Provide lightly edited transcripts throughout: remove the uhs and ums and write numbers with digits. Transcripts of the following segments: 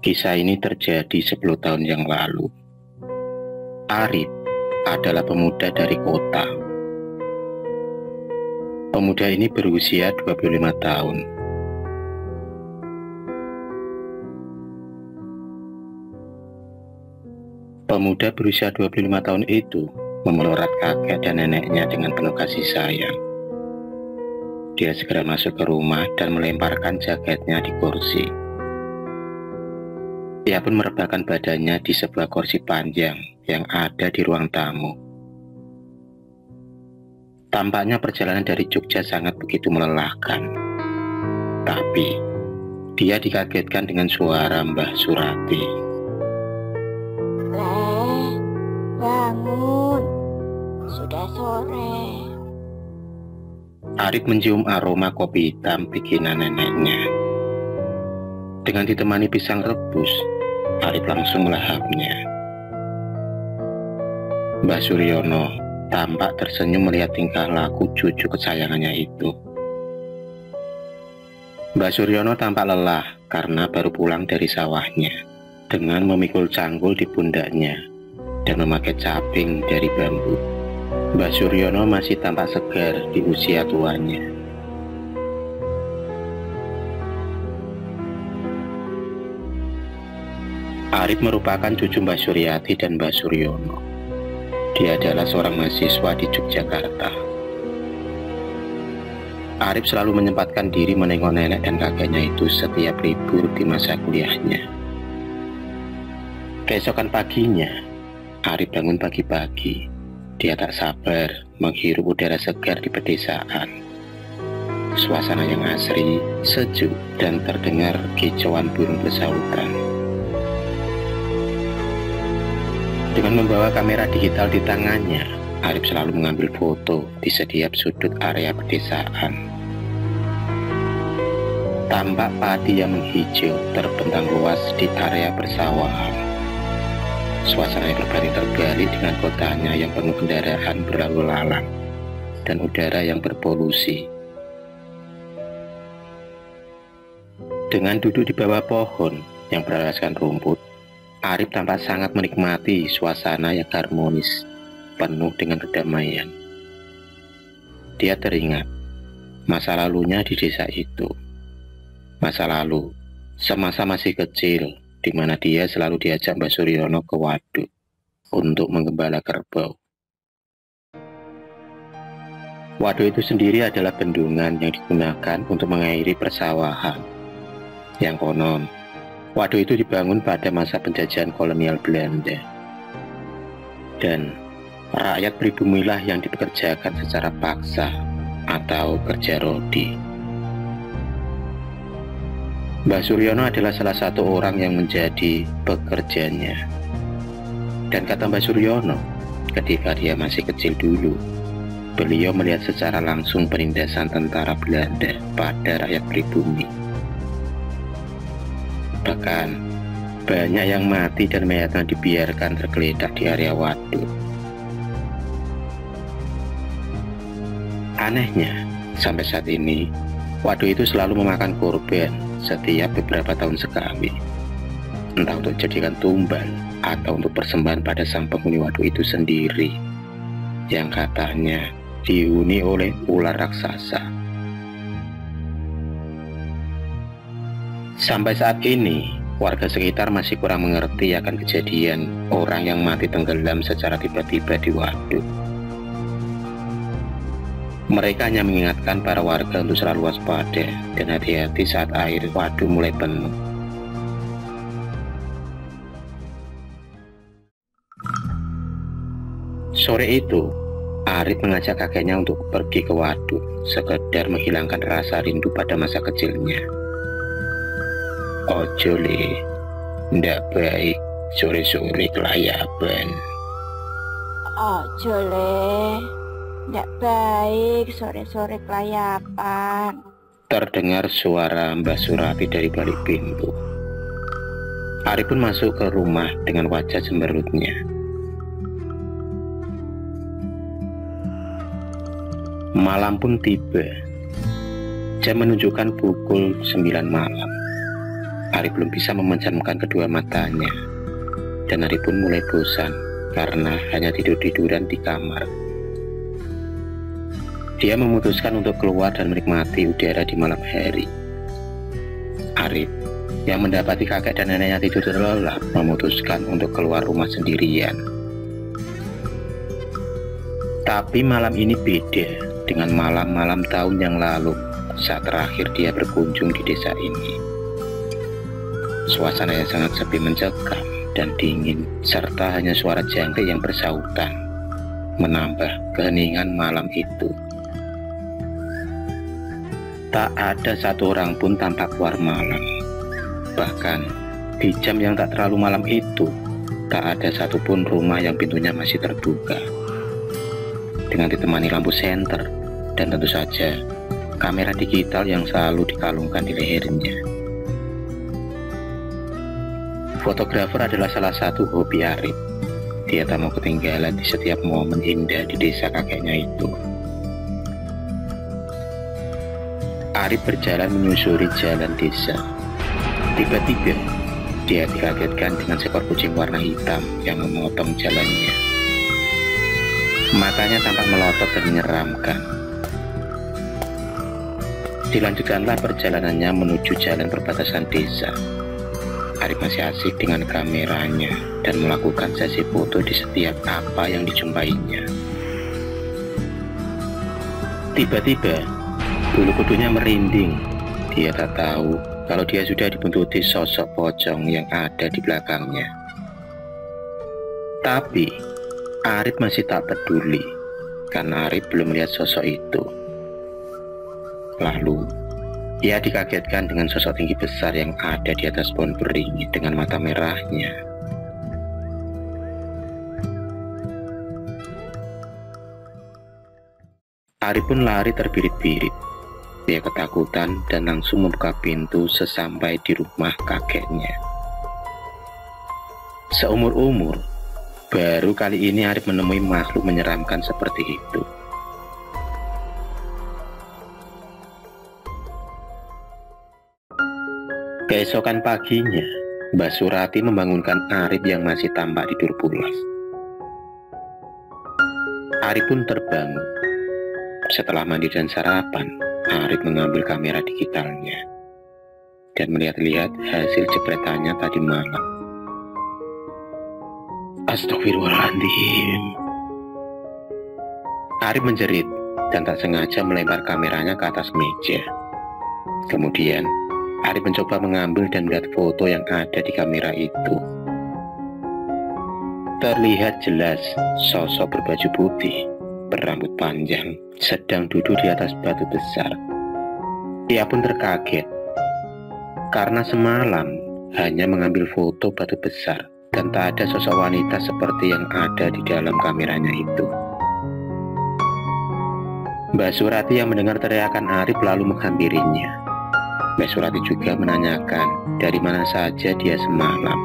Kisah ini terjadi 10 tahun yang lalu. Arif adalah pemuda dari kota. Pemuda ini berusia 25 tahun. Pemuda berusia 25 tahun itu memelihara kakek dan neneknya dengan penuh kasih sayang. Dia segera masuk ke rumah dan melemparkan jaketnya di kursi. Ia pun merebahkan badannya di sebuah kursi panjang yang ada di ruang tamu. Tampaknya perjalanan dari Jogja sangat begitu melelahkan. Tapi, dia dikagetkan dengan suara Mbah Surati. "Leh, bangun. Sudah sore." Arif mencium aroma kopi hitam bikinan neneknya. Dengan ditemani pisang rebus, Arif langsung melahapnya. Mbah Suryono tampak tersenyum melihat tingkah laku cucu kesayangannya itu. Mbah Suryono tampak lelah karena baru pulang dari sawahnya, dengan memikul cangkul di pundaknya dan memakai caping dari bambu. Mbah Suryono masih tampak segar di usia tuanya. Arif merupakan cucu Mbah Suryati dan Mbah Suryono. Dia adalah seorang mahasiswa di Yogyakarta. Arif selalu menyempatkan diri menengok nenek dan kakeknya itu setiap libur di masa kuliahnya. Keesokan paginya, Arif bangun pagi-pagi. Dia tak sabar menghirup udara segar di pedesaan. Suasana yang asri, sejuk, dan terdengar kicauan burung bersautan. Dengan membawa kamera digital di tangannya, Arif selalu mengambil foto di setiap sudut area pedesaan. Tampak padi yang menghijau terbentang luas di area persawahan. Suasana yang berbanding terbalik dengan kotanya yang penuh kendaraan berlalu lalang dan udara yang berpolusi. Dengan duduk di bawah pohon yang beralaskan rumput, Arif tampak sangat menikmati suasana yang harmonis, penuh dengan kedamaian. Dia teringat masa lalunya di desa itu. Masa lalu, semasa masih kecil, di mana dia selalu diajak Mbah Suryono ke waduk untuk menggembala kerbau. Waduk itu sendiri adalah bendungan yang digunakan untuk mengairi persawahan. Yang konon, waduk itu dibangun pada masa penjajahan kolonial Belanda. Dan rakyat pribumilah yang dipekerjakan secara paksa atau kerja rodi. Mbah Suryono adalah salah satu orang yang menjadi pekerjanya. Dan kata Mbah Suryono, ketika dia masih kecil dulu, beliau melihat secara langsung penindasan tentara Belanda pada rakyat pribumi. Bahkan, banyak yang mati dan mayatnya dibiarkan tergeletak di area waduk. Anehnya, sampai saat ini, waduk itu selalu memakan korban setiap beberapa tahun sekali. Entah untuk jadikan tumbal atau untuk persembahan pada sang penghuni waduk itu sendiri, yang katanya dihuni oleh ular raksasa. Sampai saat ini, warga sekitar masih kurang mengerti akan kejadian orang yang mati tenggelam secara tiba-tiba di waduk. Mereka hanya mengingatkan para warga untuk selalu waspada dan hati-hati saat air waduk mulai penuh. Sore itu, Arif mengajak kakeknya untuk pergi ke waduk, sekedar menghilangkan rasa rindu pada masa kecilnya. "Ojo le, ndak baik sore-sore kelayaban." "Ojo le, ndak baik sore-sore kelayapan." Terdengar suara Mbah Surati dari balik pintu. Arif pun masuk ke rumah dengan wajah cemberutnya. Malam pun tiba. Jam menunjukkan pukul 9 malam. Arif belum bisa memejamkan kedua matanya, dan Arif pun mulai bosan karena hanya tidur-tiduran di kamar. Dia memutuskan untuk keluar dan menikmati udara di malam hari. Arif yang mendapati kakek dan neneknya tidur terlelap memutuskan untuk keluar rumah sendirian. Tapi malam ini beda dengan malam-malam tahun yang lalu saat terakhir dia berkunjung di desa ini. Suasana yang sangat sepi mencekam dan dingin, serta hanya suara jangkrik yang bersautan menambah keheningan malam itu. Tak ada satu orang pun tampak keluar malam. Bahkan di jam yang tak terlalu malam itu, tak ada satupun rumah yang pintunya masih terbuka. Dengan ditemani lampu senter dan tentu saja kamera digital yang selalu dikalungkan di lehernya. Fotografer adalah salah satu hobi Arif. Dia tak mau ketinggalan di setiap momen indah di desa kakeknya itu. Arif berjalan menyusuri jalan desa. Tiba-tiba dia dikagetkan dengan seekor kucing warna hitam yang memotong jalannya. Matanya tampak melotot dan menyeramkan. Dilanjutkanlah perjalanannya menuju jalan perbatasan desa. Arif masih asik dengan kameranya dan melakukan sesi foto di setiap apa yang dijumpainya. Tiba-tiba bulu kudunya merinding. Dia tak tahu kalau dia sudah dibuntuti sosok pocong yang ada di belakangnya. Tapi Arif masih tak peduli karena Arif belum melihat sosok itu. Lalu ia dikagetkan dengan sosok tinggi besar yang ada di atas pohon beringin dengan mata merahnya. Arif pun lari terbirit-birit. Dia ketakutan dan langsung membuka pintu sesampai di rumah kakeknya. Seumur-umur, baru kali ini Arif menemui makhluk menyeramkan seperti itu. Keesokan paginya, Mbak Surati membangunkan Arif yang masih tampak tidur pulas. Arif pun terbangun. Setelah mandi dan sarapan, Arif mengambil kamera digitalnya dan melihat-lihat hasil jepretannya tadi malam. Astagfirullahaladzim. Arif menjerit dan tak sengaja melempar kameranya ke atas meja. Kemudian Arif mencoba mengambil dan melihat foto yang ada di kamera itu. Terlihat jelas sosok berbaju putih, berambut panjang, sedang duduk di atas batu besar. Ia pun terkaget karena semalam hanya mengambil foto batu besar dan tak ada sosok wanita seperti yang ada di dalam kameranya itu. Mbak Surati yang mendengar teriakan Arif lalu menghampirinya. Mbak Surati juga menanyakan dari mana saja dia semalam.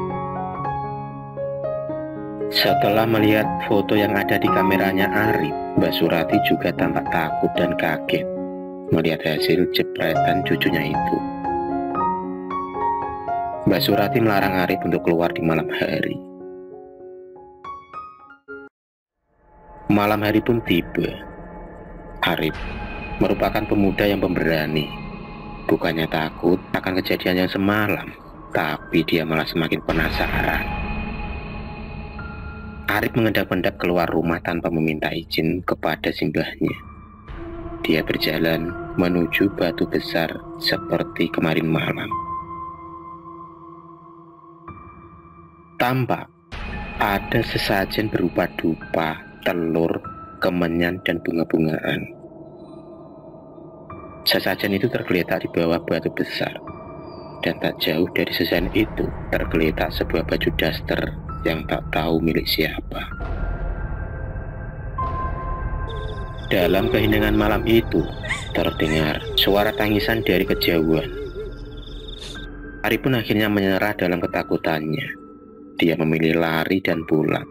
Setelah melihat foto yang ada di kameranya Arif, Mbak Surati juga tampak takut dan kaget melihat hasil jepretan cucunya itu. Mbak Surati melarang Arif untuk keluar di malam hari. Malam hari pun tiba. Arif merupakan pemuda yang pemberani. Bukannya takut akan kejadian yang semalam, tapi dia malah semakin penasaran. Arif mengendap-endap keluar rumah tanpa meminta izin kepada simbahnya. Dia berjalan menuju batu besar seperti kemarin malam. Tampak ada sesajen berupa dupa, telur, kemenyan, dan bunga-bungaan. Sesajen itu tergeletak di bawah batu besar, dan tak jauh dari sesajen itu tergeletak sebuah baju daster yang tak tahu milik siapa. Dalam keheningan malam itu, terdengar suara tangisan dari kejauhan. Arif pun akhirnya menyerah dalam ketakutannya. Dia memilih lari dan pulang.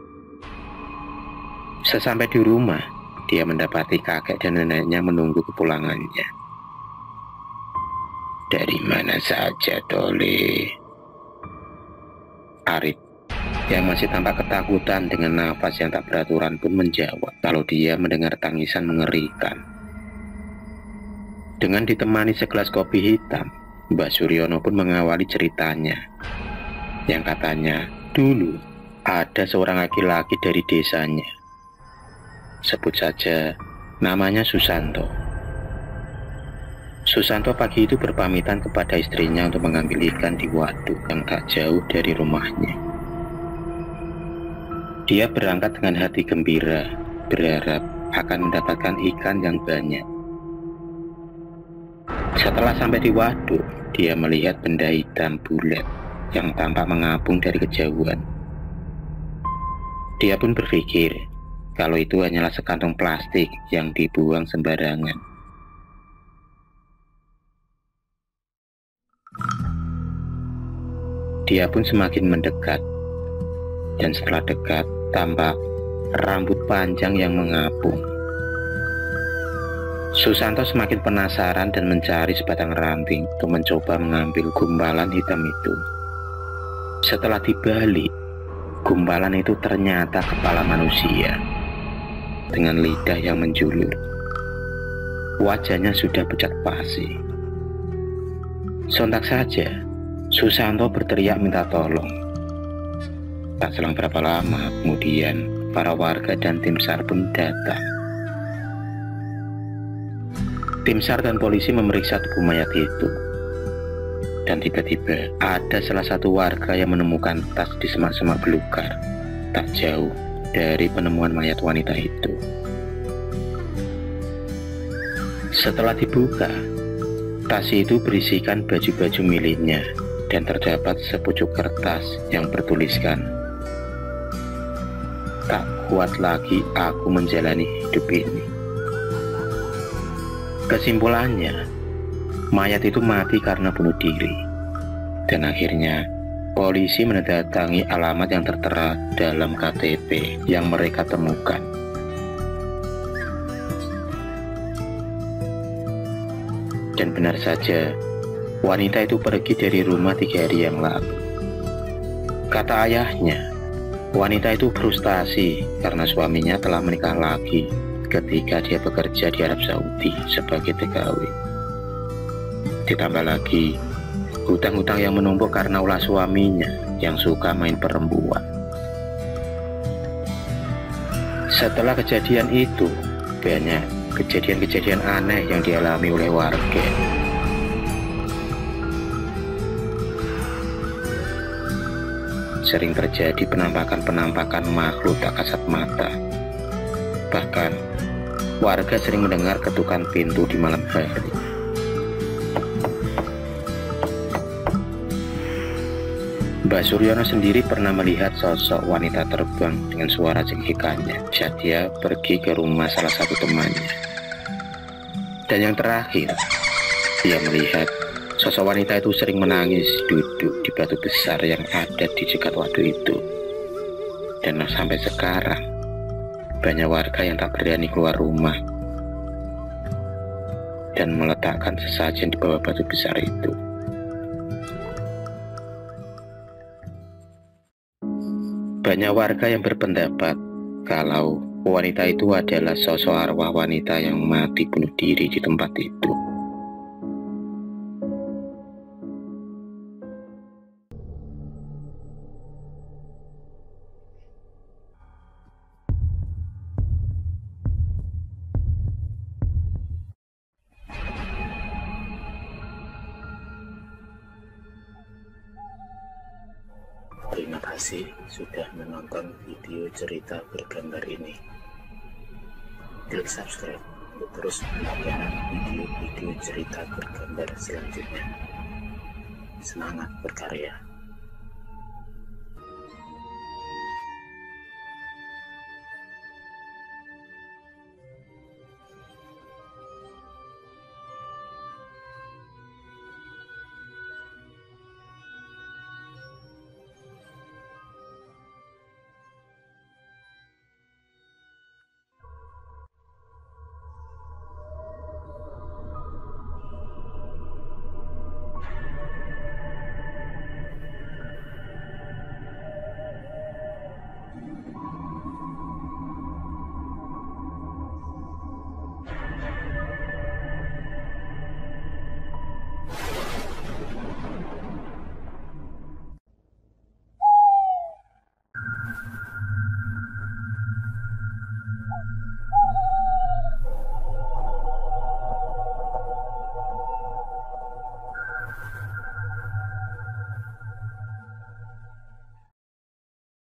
Sesampai di rumah, dia mendapati kakek dan neneknya menunggu kepulangannya. "Dari mana saja, Tole?" Arif, yang masih tampak ketakutan dengan nafas yang tak beraturan, pun menjawab kalau dia mendengar tangisan mengerikan. Dengan ditemani segelas kopi hitam, Mbak Suryono pun mengawali ceritanya, yang katanya dulu ada seorang laki-laki dari desanya. Sebut saja namanya Susanto. Susanto pagi itu berpamitan kepada istrinya untuk mengambil ikan di waduk yang tak jauh dari rumahnya. Dia berangkat dengan hati gembira, berharap akan mendapatkan ikan yang banyak. Setelah sampai di waduk, dia melihat benda hitam bulat yang tampak mengapung dari kejauhan. Dia pun berpikir kalau itu hanyalah sekantong plastik yang dibuang sembarangan. Dia pun semakin mendekat, dan setelah dekat tampak rambut panjang yang mengapung. Susanto semakin penasaran dan mencari sebatang ranting untuk mencoba mengambil gumpalan hitam itu. Setelah dibalik, gumpalan itu ternyata kepala manusia dengan lidah yang menjulur. Wajahnya sudah pucat pasi. Sontak saja Susanto berteriak minta tolong. Tak selang berapa lama kemudian, para warga dan tim SAR pun datang. Tim SAR dan polisi memeriksa tubuh mayat itu. Dan tiba-tiba ada salah satu warga yang menemukan tas di semak-semak belukar, tak jauh dari penemuan mayat wanita itu. Setelah dibuka, tas itu berisikan baju-baju miliknya dan terdapat sepucuk kertas yang bertuliskan, "Tak kuat lagi aku menjalani hidup ini." Kesimpulannya, mayat itu mati karena bunuh diri. Dan akhirnya, polisi menandatangani alamat yang tertera dalam KTP yang mereka temukan. Dan benar saja, wanita itu pergi dari rumah 3 hari yang lalu. Kata ayahnya, wanita itu frustasi karena suaminya telah menikah lagi ketika dia bekerja di Arab Saudi sebagai TKW. Ditambah lagi, hutang-hutang yang menumpuk karena ulah suaminya yang suka main perempuan. Setelah kejadian itu, banyak kejadian-kejadian aneh yang dialami oleh warga. Sering terjadi penampakan-penampakan makhluk tak kasat mata. Bahkan, warga sering mendengar ketukan pintu di malam hari. Mbak Suryono sendiri pernah melihat sosok wanita terbang dengan suara cengkikannya saat dia pergi ke rumah salah satu temannya. Dan yang terakhir, dia melihat sosok wanita itu sering menangis duduk di batu besar yang ada di dekat waduk itu. Dan sampai sekarang, banyak warga yang tak berani keluar rumah dan meletakkan sesajen di bawah batu besar itu. Banyak warga yang berpendapat kalau wanita itu adalah sosok arwah wanita yang mati bunuh diri di tempat itu. Terima kasih sudah menonton video cerita bergambar ini. Klik subscribe untuk terus mendapatkan video-video cerita bergambar selanjutnya. Semangat berkarya.